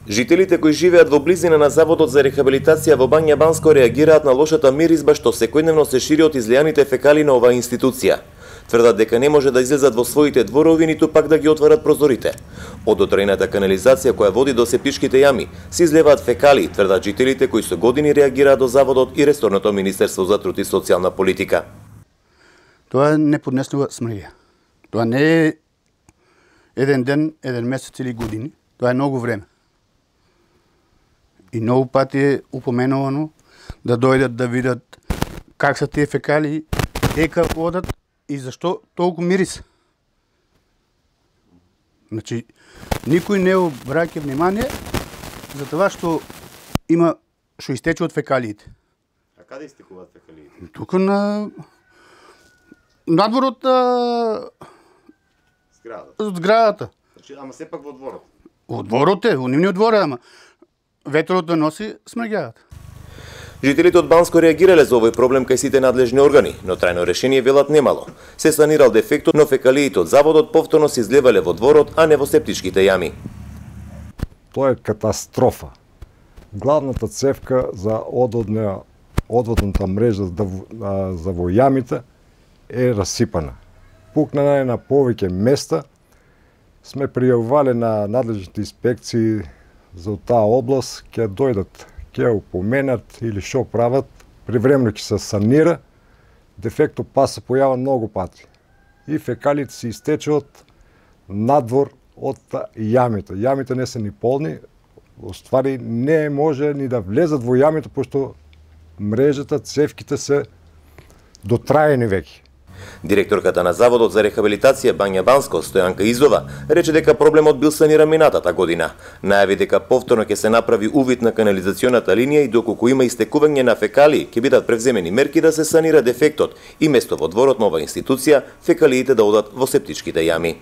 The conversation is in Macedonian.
Жителите кои живеат во близина на Заводот за рехабилитација во Бања Банско реагираат на лошата миризба што секојдневно се шири од излијаните фекали на оваа институција. Тврдат дека не може да излезат во своите дворови, ниту пак да ги отварат прозорите. Од дотрената канализација која води до септичките јами се излеваат фекали, тврдат жителите кои со години реагираат до Заводот и ресорното Министерство за труд и социјална политика. Тоа е неподнеслива смрија. Тоа не е еден ден, еден месец или години. Тоа е многу време. И многу пати е упоменувано да дојдат да видат как се тие фекали, дека одат и зашто толку мирис. Значи, никој не обраќа внимание за тоа што има што истече од фекалиите. А каде истекуваат фекалиите? Тука на надвор од зградата. Значи, ама сепак во дворот. Во дворот е, во нивниот двор е, ама ветерот да носи смрѓаат. Жителите од Банско реагирале за овој проблем кај сите надлежни органи, но трајно решение велат немало. Се санирал дефектот, но фекалиите од заводот повторно се излевале во дворот, а не во септичките јами. Тоа е катастрофа. Главната цевка за одводната мрежа за во јамите е расипана. Пукнана е на повеќе места. Сме пријавувале на надлежните инспекции за таа област, ќе дојдат, ќе упоменат или што прават, привремено ќе се санира, дефектот пас се појава многу пати. И фекалите се истечуваат надвор од јамите. Јамите не се ни полни, оствари не може ни да влезат во јамите, пошто мрежата, цевките се дотраени веќе. Директорката на Заводот за рехабилитација Бања Банско, Стојанка Изова, рече дека проблемот бил саниран минатата година. Најави дека повторно ќе се направи увид на канализационата линија и доколку има истекување на фекали, ќе бидат превземени мерки да се санира дефектот и место во дворот на оваа институција фекалиите да одат во септичките јами.